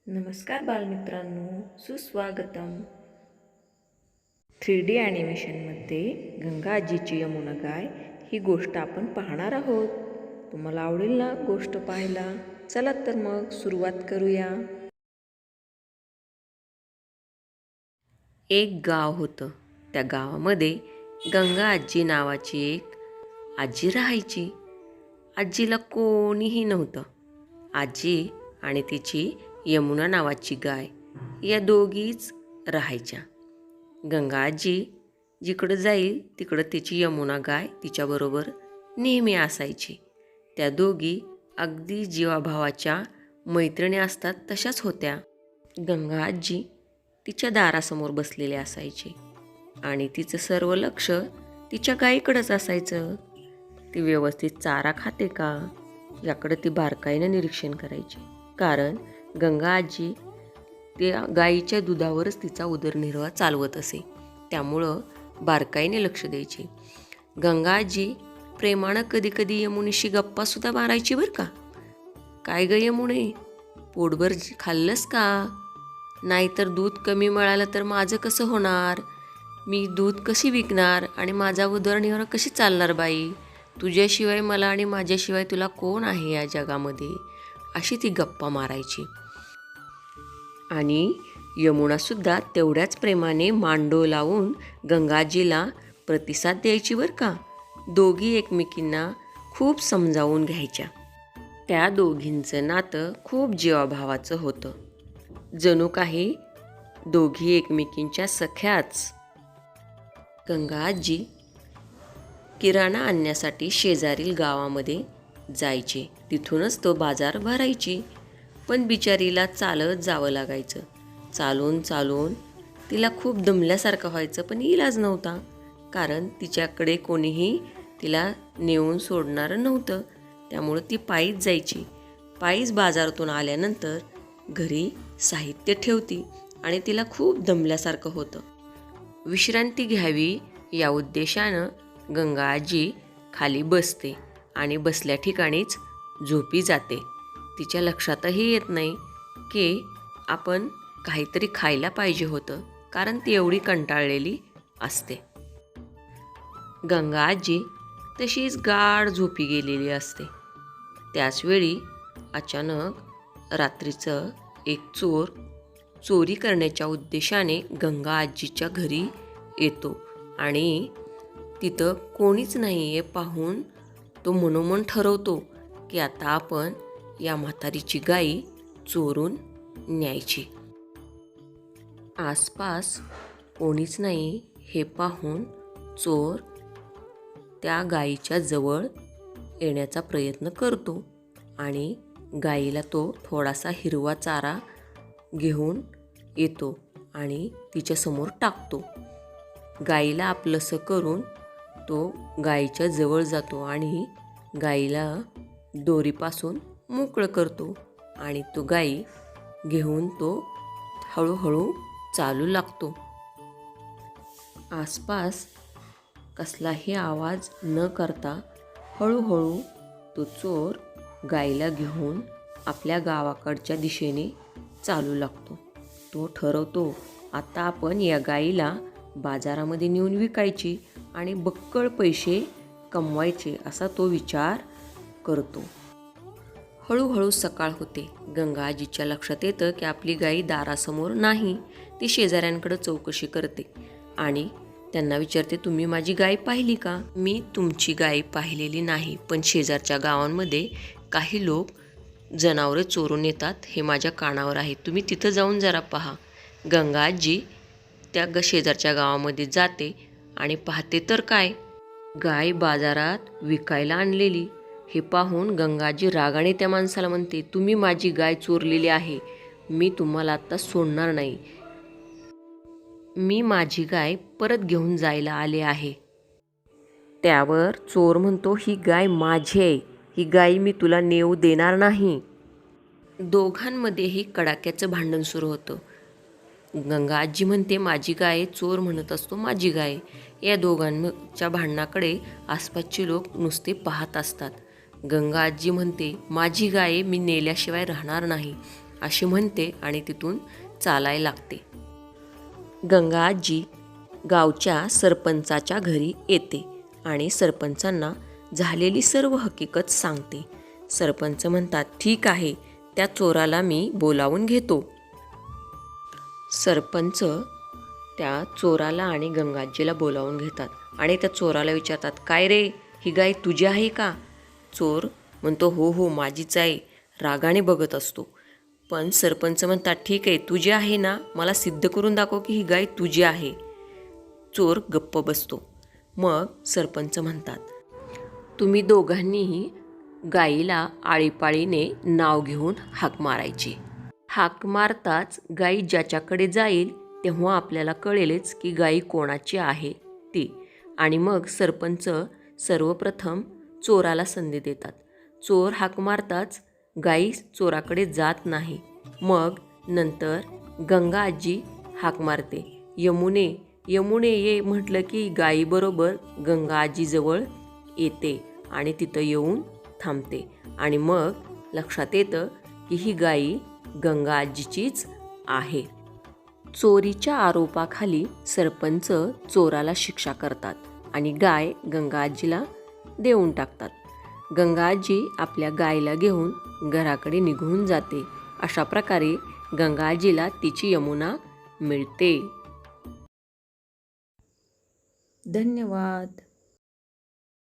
नमस्कार बालमित्रांनो, सुस्वागतम. 3D ॲनिमेशनमध्ये गंगा आजीची यमुना गाय ही गोष्ट आपण पाहणार आहोत. तुम्हाला आवडेल ना गोष्ट पाहायला? चला तर मग सुरुवात करूया. एक गाव होतं. त्या गावामध्ये गंगा आजी नावाची एक आजी राहायची. आजीला कोणीही नव्हतं. आजी आणि तिची यमुना नावाची गाय या दोघीच राहायच्या. गंगा आजी जिकडं जाईल तिकडं तिची यमुना गाय तिच्याबरोबर नेहमी असायची. त्या दोघी अगदी जीवाभावाच्या मैत्रिणी असतात तशाच होत्या. गंगा आजी तिच्या दारासमोर बसलेली असायची आणि तिचं सर्व लक्ष तिच्या गायीकडेच असायचं. ती व्यवस्थित चारा खाते का याकडे ती बारकाईनं निरीक्षण करायची. कारण गंगा आजी त्या गायीच्या दुधावरच तिचा उदरनिर्वाह चालवत असे. त्यामुळं बारकाईने लक्ष द्यायची. गंगा आजी प्रेमानं कधीकधी यमुनेशी गप्पासुद्धा मारायची बरं का. काय ग यमुने, पोटभर खाल्लंस का? नाहीतर दूध कमी मिळालं तर माझं कसं होणार? मी दूध कशी विकणार आणि माझा उदरनिर्वाह कशी चालणार बाई? तुझ्याशिवाय मला आणि माझ्याशिवाय तुला कोण आहे या जगामध्ये? अशी ती गप्पा मारायची. आणि यमुनासुद्धा तेवढ्याच प्रेमाने मांडो लावून गंगाजीला प्रतिसाद द्यायची बरं का. दोघी एकमेकींना खूप समजावून घ्यायच्या. त्या दोघींचं नातं खूप जीवाभावाचं होतं. जणू काही दोघी एकमेकींच्या सख्याच. गंगा आजी किराणा आणण्यासाठी शेजारील गावामध्ये जायचे. तिथूनच तो बाजार भरायची. पण बिचारीला चालत जावं लागायचं. चालून चालून तिला खूप दमल्यासारखं व्हायचं, पण इलाज नव्हता. कारण तिच्याकडे कोणीही तिला नेऊन सोडणारं नव्हतं. त्यामुळं ती पायीच जायची. पायीच बाजारातून आल्यानंतर घरी साहित्य ठेवती आणि तिला खूप दमल्यासारखं होतं. विश्रांती घ्यावी या उद्देशानं गंगा आजी खाली बसते आणि बसल्या ठिकाणीच झोपी जाते. तिच्या लक्षातही येत नाही की आपण काहीतरी खायला पाहिजे होतं, कारण ती एवढी कंटाळलेली असते. गंगा आजी तशीच गाढ झोपी गेलेली असते. त्याचवेळी अचानक रात्रीचं एक चोर चोरी करण्याच्या उद्देशाने गंगा आजीच्या घरी येतो आणि तिथं कोणीच नाही आहे पाहून तो मनोमन ठरवतो की आता आपण या म्हातारीची गाई चोरून न्यायची. आसपास कोणीच नाही हे पाहून चोर त्या गाईच्या जवळ येण्याचा प्रयत्न करतो आणि गाईला तो थोडासा हिरवा चारा घेऊन येतो आणि तिच्यासमोर टाकतो. गाईला आपलंसं करून तो गाईच्या जवळ जातो आणि गाईला दोरीपासून मोकळं करतो आणि तो गाई घेऊन तो हळूहळू चालू लागतो. आसपास कसलाही आवाज न करता हळूहळू तो चोर गाईला घेऊन आपल्या गावाकडच्या दिशेने चालू लागतो. तो ठरवतो आता आपण या गाईला बाजारामध्ये नेऊन विकायची आणि बक्कळ पैसे कमवायचे असा तो विचार करतो. हळूहळू सकाळ होते. गंगा आजीच्या लक्षात येतं की आपली गाई दारासमोर नाही. ती शेजाऱ्यांकडे चौकशी करते आणि त्यांना विचारते, तुम्ही माझी गाय पाहिली का? मी तुमची गाय पाहिलेली नाही, पण शेजारच्या गावांमध्ये काही लोक जनावरे चोरून येतात हे माझ्या कानावर आहे. तुम्ही तिथं जाऊन जरा पहा. गंगा आजी त्या शेजारच्या गावामध्ये जाते आणि पाहते तर काय, गाय बाजारात विकायला आणलेली. हे पाहून गंगाजी रागाने त्या माणसाला म्हणते, तुम्ही माझी गाय चोरलेली आहे. मी तुम्हाला आता सोडणार नाही. मी माझी गाय परत घेऊन जायला आले आहे. त्यावर चोर म्हणतो, ही गाय माझी आहे. ही गाय मी तुला नेऊ देणार नाही. दोघांमध्येही कडाक्याचं भांडण सुरू होतं. गंगा आजी म्हणते माझी गाय, चोर म्हणत असतो माझी गाय. या दोघांच्या भांडणाकडे आसपासचे लोक नुसते पाहत असतात. गंगा आजी म्हणते माझी गाय मी नेल्याशिवाय राहणार नाही अशी म्हणते आणि तिथून चालायला लागते. गंगा आजी गावच्या सरपंचाच्या घरी येते आणि सरपंचांना झालेली सर्व हकीकत सांगते. सरपंच म्हणतात, ठीक आहे, त्या चोराला मी बोलावून घेतो. सरपंच त्या चोराला आणि गंगाजीला बोलावून घेतात आणि त्या चोराला विचारतात, काय रे, ही गाय तुझी आहे का? चोर म्हणतो, हो हो, माझीच आहे. रागाने बघत असतो. पण सरपंच म्हणतात, ठीक आहे, तुझी आहे ना, मला सिद्ध करून दाखव की ही गाय तुझी आहे. चोर गप्प बसतो. मग सरपंच म्हणतात, तुम्ही दोघांनीही गाईला आळीपाळीने नाव घेऊन हाक मारायची. हाक मारताच गाई ज्याच्याकडे जाईल तेव्हा आपल्याला कळेलच की गाई कोणाची आहे ती. आणि मग सरपंच सर्वप्रथम चोराला संधी देतात. चोर हाक मारताच गाई चोराकडे जात नाही. मग नंतर गंगा आजी हाक मारते, यमुने यमुने ये म्हटलं की गाईबरोबर गंगा आजीजवळ येते आणि तिथं येऊन थांबते. आणि मग लक्षात येतं की ही गाई गंगा आजीचीच आहे. चोरीच्या आरोपाखाली सरपंच चोराला शिक्षा करतात आणि गाय गंगा आजीला देऊन टाकतात. गंगा आजी आपल्या गायला घेऊन घराकडे निघून जाते. अशा प्रकारे गंगा आजीला तिची यमुना मिळते. धन्यवाद.